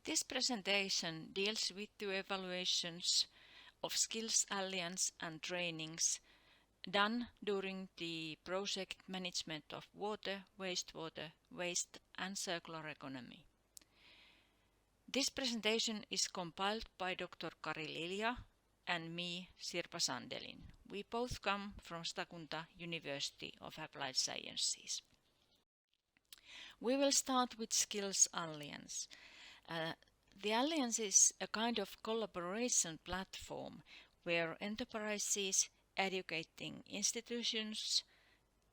This presentation deals with the evaluations of skills alliance and trainings done during the project management of water, wastewater, waste and circular economy. This presentation is compiled by Dr. Kari Lilja and me, Sirpa Sandelin. We both come from Stakunta University of Applied Sciences. We will start with Skills Alliance. The Alliance is a kind of collaboration platform where enterprises, educating institutions,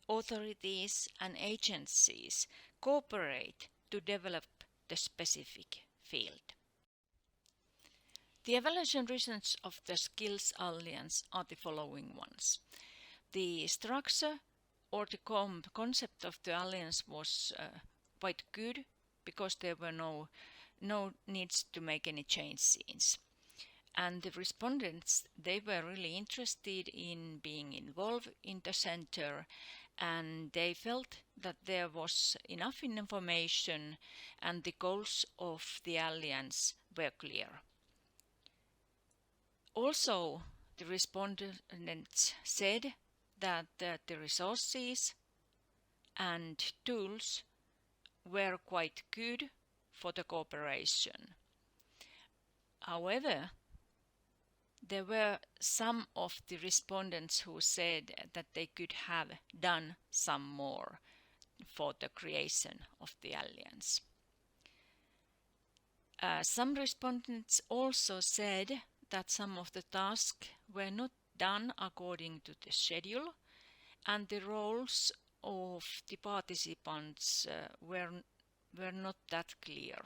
authorities and agencies cooperate to develop the specific field. The evaluation results of the Skills Alliance are the following ones. The structure or the concept of the Alliance was quite good because there were no needs to make any changes. And the respondents, they were really interested in being involved in the center, and they felt that there was enough information and the goals of the Alliance were clear. Also, the respondents said that the resources and tools were quite good for the cooperation. However, there were some of the respondents who said that they could have done some more for the creation of the Alliance. Some respondents also said that some of the tasks were not done according to the schedule, and the roles of the participants were not that clear.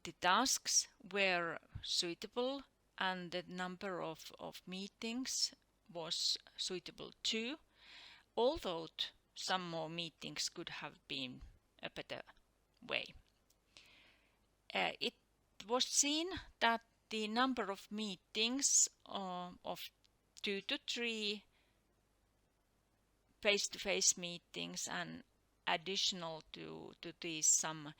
The tasks were suitable and the number of meetings was suitable too, although some more meetings could have been a better way. It was seen that the number of meetings of 2 to 3 face-to-face meetings and additional to these some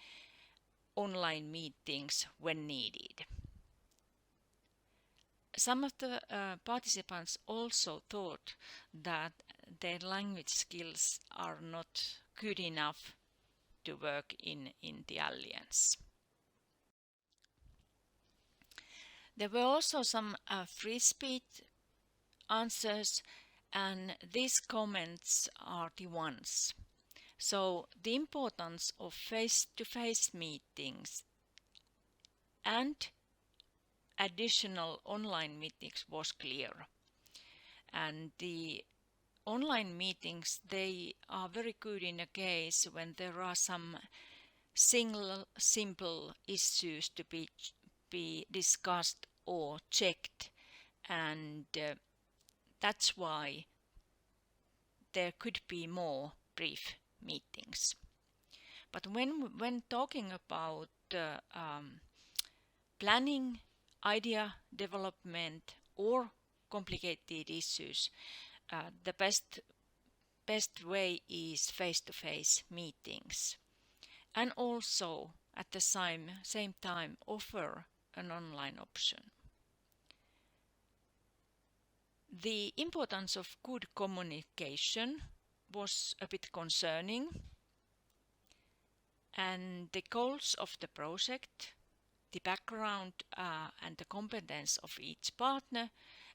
online meetings when needed. Some of the participants also thought that their language skills are not good enough to work in the Alliance. There were also some free speech answers, and these comments are the ones. So the importance of face-to-face meetings and additional online meetings was clear. And the online meetings, they are very good in a case when there are some simple issues to be discussed or checked, and that's why there could be more brief meetings. But when talking about planning, idea development or complicated issues, the best way is face-to-face meetings, and also at the same time offer an online option. The importance of good communication was a bit concerning, and the goals of the project, the background and the competence of each partner,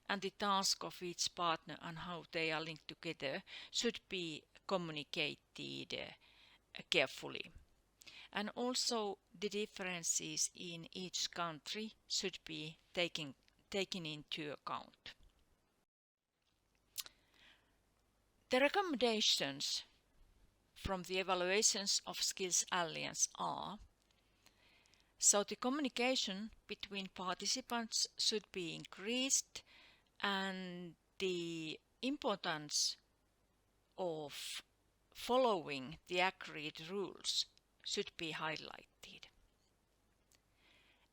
and the task of each partner and how they are linked together should be communicated carefully. And also the differences in each country should be taken into account. The recommendations from the evaluations of Skills Alliance are: so the communication between participants should be increased, and the importance of following the agreed rules should be highlighted.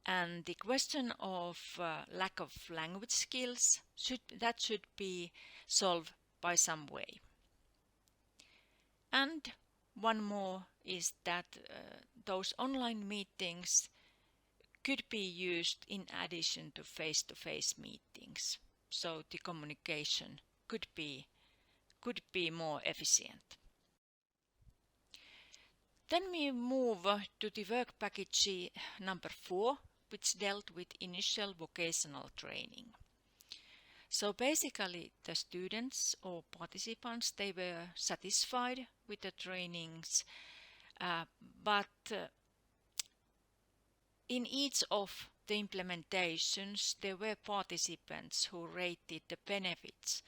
And the question of lack of language skills should be solved by some way. And one more is that those online meetings could be used in addition to face-to-face meetings, so the communication could be more efficient. Then we move to the work package number 4, which dealt with initial vocational training. So basically the students or participants, they were satisfied with the trainings, but in each of the implementations there were participants who rated the benefits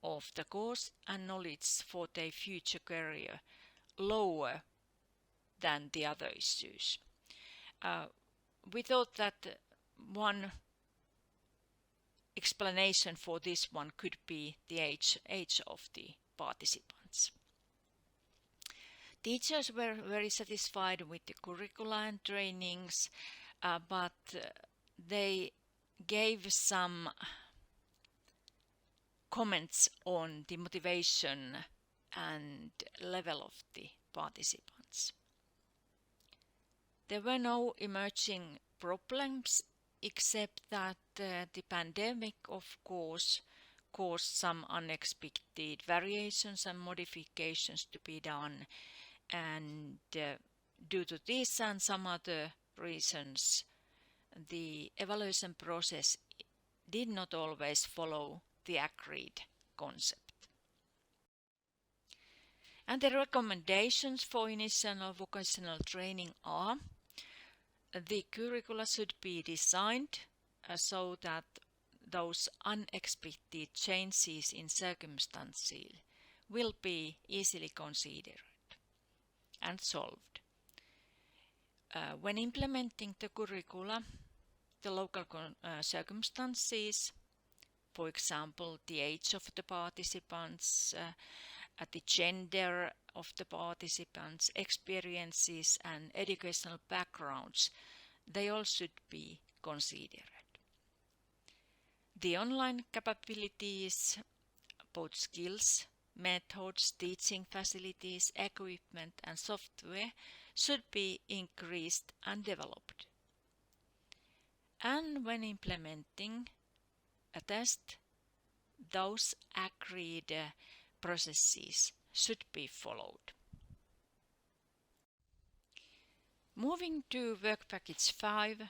of the course and knowledge for their future career lower than the other issues. We thought that one explanation for this one could be the age of the participants. Teachers were very satisfied with the curricula and trainings, but they gave some comments on the motivation and level of the participants. There were no emerging problems except that the pandemic, of course, caused some unexpected variations and modifications to be done, and due to this and some other reasons, the evaluation process did not always follow the agreed concept. And the recommendations for initial vocational training are: the curricula should be designed so that those unexpected changes in circumstances will be easily considered and solved. When implementing the curricula, the local circumstances, for example, the age of the participants, the gender of the participants, experiences and educational backgrounds, they all should be considered. The online capabilities, both skills, methods, teaching facilities, equipment and software should be increased and developed. And when implementing a test, those agreed processes should be followed. Moving to work package 5,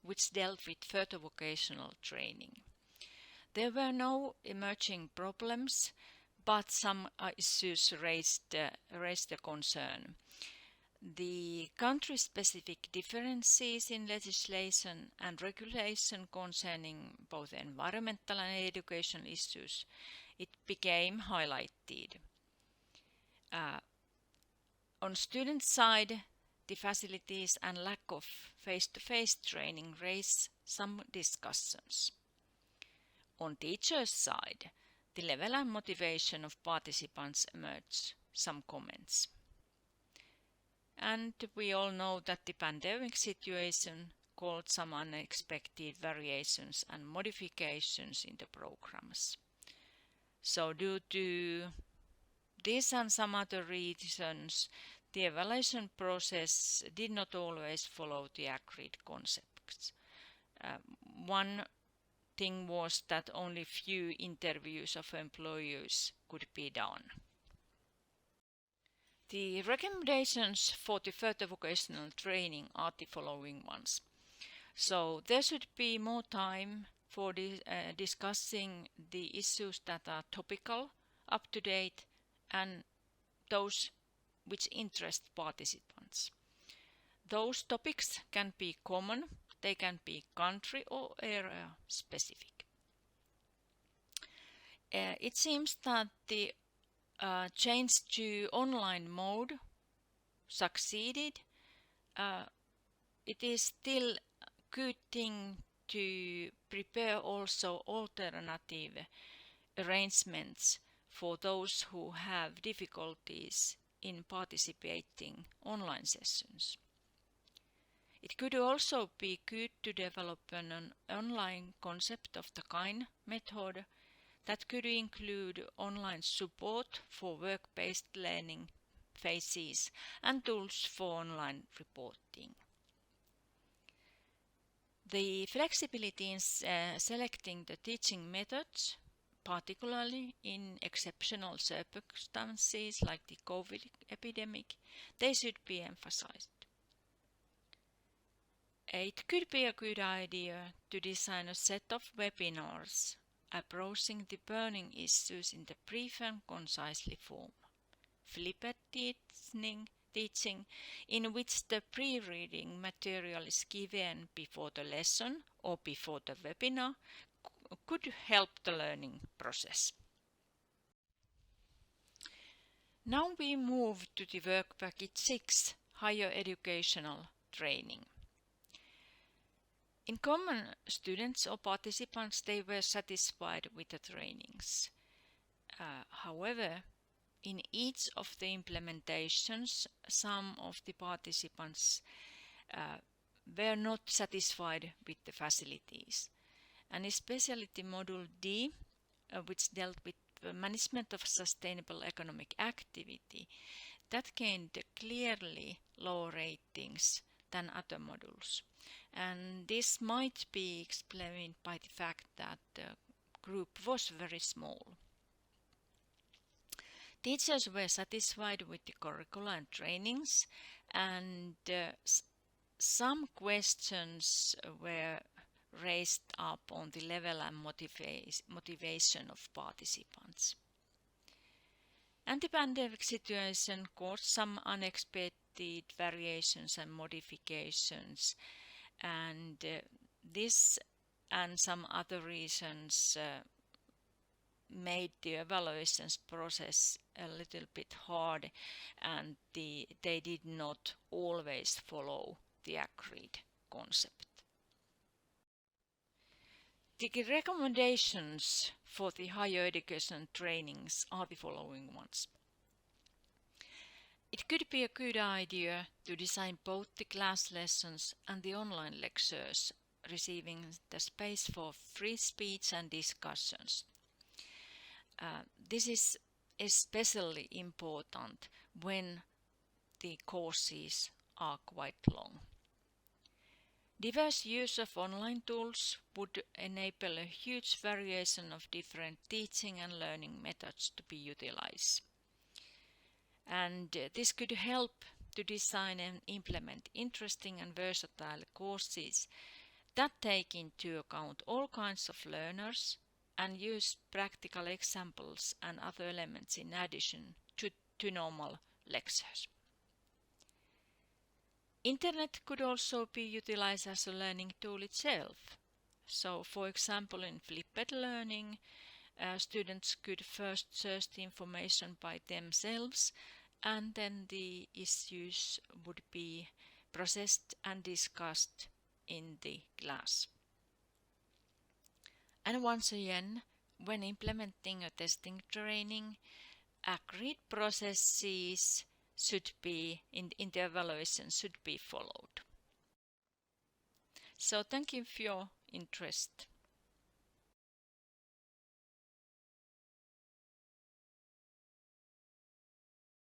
which dealt with further vocational training. There were no emerging problems, but some issues raised the concern. The country-specific differences in legislation and regulation concerning both environmental and educational issues, it became highlighted. On student side, the facilities and lack of face-to-face training raised some discussions. On teachers' side, the level and motivation of participants emerged some comments. And we all know that the pandemic situation caused some unexpected variations and modifications in the programs. So due to this and some other reasons, the evaluation process did not always follow the agreed concepts. One thing was that only few interviews of employees could be done. The recommendations for the further vocational training are the following ones. So there should be more time for discussing the issues that are topical, up to date, and those which interest participants. Those topics can be common, they can be country or area specific. It seems that the change to online mode succeeded. It is still a good thing to prepare also alternative arrangements for those who have difficulties in participating online sessions. It could also be good to develop an online concept of the kind method that could include online support for work-based learning phases and tools for online reporting. The flexibility in selecting the teaching methods, particularly in exceptional circumstances like the COVID epidemic, they should be emphasized. It could be a good idea to design a set of webinars approaching the burning issues in the brief and concisely form. Flipped teaching, in which the pre-reading material is given before the lesson or before the webinar, could help the learning process. Now we move to the work package 6, Higher Educational Training. In common, students or participants, they were satisfied with the trainings. However, in each of the implementations, some of the participants were not satisfied with the facilities. And especially the Module D, which dealt with the management of sustainable economic activity, that gained clearly lower ratings than other modules. And this might be explained by the fact that the group was very small. Teachers were satisfied with the curricula and trainings, and some questions were raised up on the level and motivation of participants. And the pandemic situation caused some unexpected variations and modifications, and this and some other reasons made the evaluations process a little bit hard, and they did not always follow the agreed concept. The recommendations for the higher education trainings are the following ones. It could be a good idea to design both the class lessons and the online lectures, receiving the space for free speech and discussions. This is especially important when the courses are quite long. Diverse use of online tools would enable a huge variation of different teaching and learning methods to be utilized. And this could help to design and implement interesting and versatile courses that take into account all kinds of learners and use practical examples and other elements in addition to normal lectures. Internet could also be utilized as a learning tool itself. So, for example, in flipped learning, students could first search the information by themselves, and then the issues would be processed and discussed in the class. And once again, when implementing a testing training, agreed processes should be in the evaluation should be followed. So thank you for your interest.